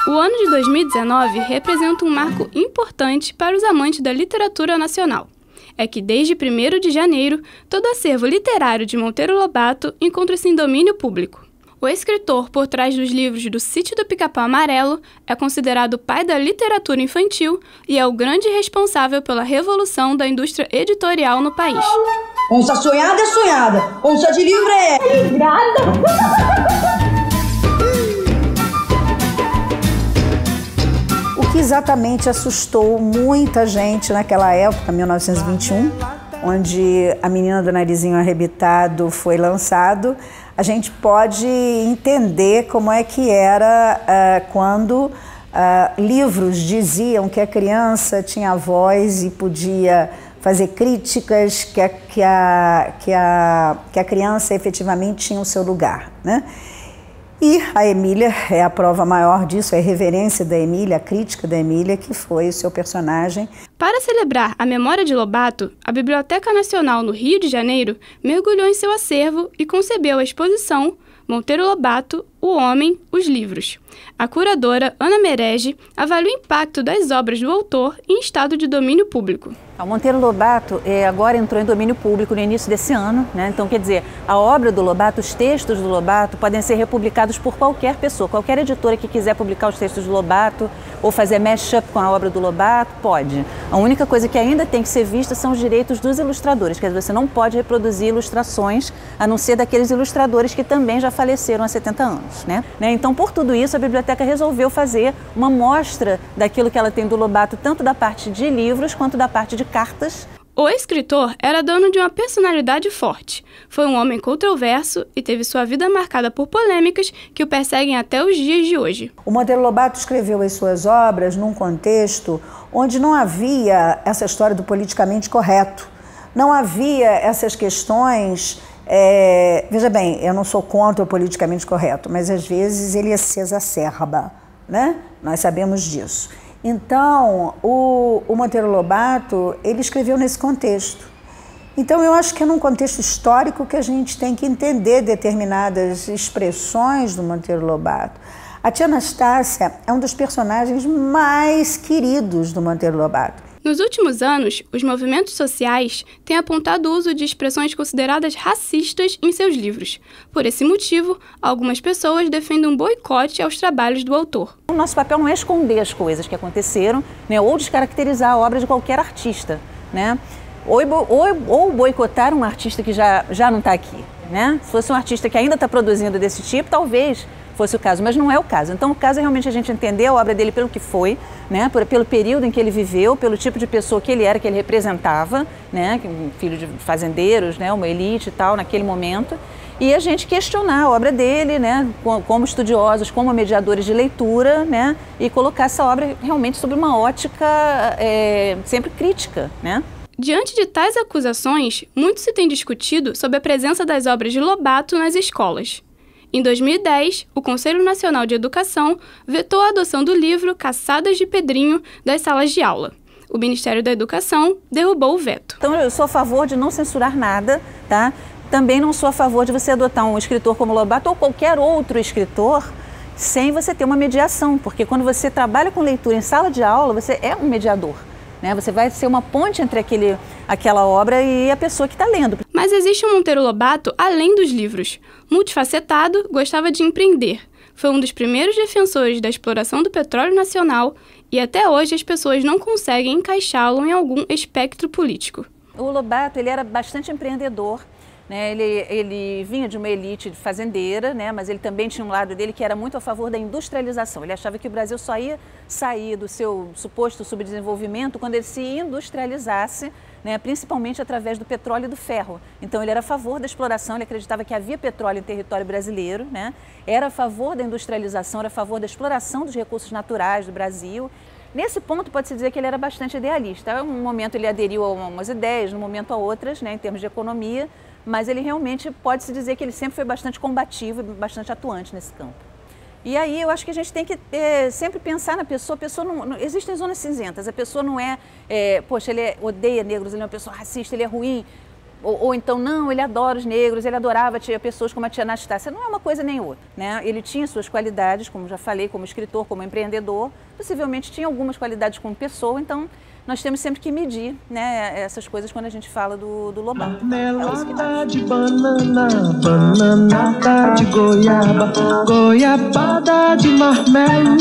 O ano de 2019 representa um marco importante para os amantes da literatura nacional. É que desde 1º de janeiro, todo acervo literário de Monteiro Lobato encontra-se em domínio público. O escritor por trás dos livros do Sítio do Pica-Pau Amarelo é considerado o pai da literatura infantil e é o grande responsável pela revolução da indústria editorial no país. Onça sonhada é sonhada, onça de livro é livrada. O que exatamente assustou muita gente naquela época, 1921, onde A Menina do Narizinho Arrebitado foi lançado, a gente pode entender como é que era quando livros diziam que a criança tinha voz e podia fazer críticas, que a criança efetivamente tinha o seu lugar, né? E a Emília é a prova maior disso, é a reverência da Emília, a crítica da Emília, que foi o seu personagem. Para celebrar a memória de Lobato, a Biblioteca Nacional no Rio de Janeiro mergulhou em seu acervo e concebeu a exposição Monteiro Lobato, O Homem, os Livros. A curadora Ana Merege avalia o impacto das obras do autor em estado de domínio público. O Monteiro Lobato agora entrou em domínio público no início desse ano, né? Então, quer dizer, a obra do Lobato, os textos do Lobato podem ser republicados por qualquer pessoa, qualquer editora que quiser publicar os textos do Lobato ou fazer mashup com a obra do Lobato, pode. A única coisa que ainda tem que ser vista são os direitos dos ilustradores, quer dizer, você não pode reproduzir ilustrações a não ser daqueles ilustradores que também já faleceram há 70 anos, né? Então, por tudo isso, a biblioteca resolveu fazer uma mostra daquilo que ela tem do Lobato, tanto da parte de livros quanto da parte de cartas. O escritor era dono de uma personalidade forte. Foi um homem controverso e teve sua vida marcada por polêmicas que o perseguem até os dias de hoje. O Monteiro Lobato escreveu as suas obras num contexto onde não havia essa história do politicamente correto. Não havia essas questões... veja bem, eu não sou contra o politicamente correto, mas às vezes ele se exacerba, né? Nós sabemos disso. Então, o Monteiro Lobato, ele escreveu nesse contexto. Então, eu acho que é num contexto histórico que a gente tem que entender determinadas expressões do Monteiro Lobato. A tia Anastácia é um dos personagens mais queridos do Monteiro Lobato. Nos últimos anos, os movimentos sociais têm apontado o uso de expressões consideradas racistas em seus livros. Por esse motivo, algumas pessoas defendem um boicote aos trabalhos do autor. O nosso papel não é esconder as coisas que aconteceram, né, ou descaracterizar a obra de qualquer artista, né? Ou boicotar um artista que já não está aqui, né? Se fosse um artista que ainda está produzindo desse tipo, talvez fosse o caso, mas não é o caso. Então, o caso é realmente a gente entender a obra dele pelo que foi, né, pelo período em que ele viveu, pelo tipo de pessoa que ele era, que ele representava, né, um filho de fazendeiros, né, uma elite e tal, naquele momento, e a gente questionar a obra dele, né, como estudiosos, como mediadores de leitura, né, e colocar essa obra realmente sob uma ótica sempre crítica, né. Diante de tais acusações, muito se tem discutido sobre a presença das obras de Lobato nas escolas. Em 2010, o Conselho Nacional de Educação vetou a adoção do livro Caçadas de Pedrinho das salas de aula. O Ministério da Educação derrubou o veto. Então, eu sou a favor de não censurar nada, tá? Também não sou a favor de você adotar um escritor como Lobato ou qualquer outro escritor sem você ter uma mediação, porque quando você trabalha com leitura em sala de aula, você é um mediador. Né? Você vai ser uma ponte entre aquela obra e a pessoa que está lendo. Mas existe um Monteiro Lobato além dos livros. Multifacetado, gostava de empreender. Foi um dos primeiros defensores da exploração do petróleo nacional e até hoje as pessoas não conseguem encaixá-lo em algum espectro político. O Lobato, ele era bastante empreendedor. Né, ele vinha de uma elite fazendeira, né, mas ele também tinha um lado dele que era muito a favor da industrialização. Ele achava que o Brasil só ia sair do seu suposto subdesenvolvimento quando ele se industrializasse, né, principalmente através do petróleo e do ferro. Então ele era a favor da exploração, ele acreditava que havia petróleo em território brasileiro, né, era a favor da industrialização, era a favor da exploração dos recursos naturais do Brasil. Nesse ponto, pode-se dizer que ele era bastante idealista. Em um momento ele aderiu a umas ideias, no momento a outras, né, em termos de economia, mas ele realmente pode-se dizer que ele sempre foi bastante combativo e bastante atuante nesse campo. E aí eu acho que a gente tem que sempre pensar na pessoa. A pessoa não existem zonas cinzentas, a pessoa não poxa, ele odeia negros, ele é uma pessoa racista, ele é ruim. Ou então, não, ele adora os negros, ele adorava pessoas como a tia Anastácia. Não é uma coisa nem outra, né? Ele tinha suas qualidades, como já falei, como escritor, como empreendedor, possivelmente tinha algumas qualidades como pessoa, então nós temos sempre que medir, né, essas coisas quando a gente fala do Lobato. Marmelada de banana, bananada de goiaba, goiabada de marmelo.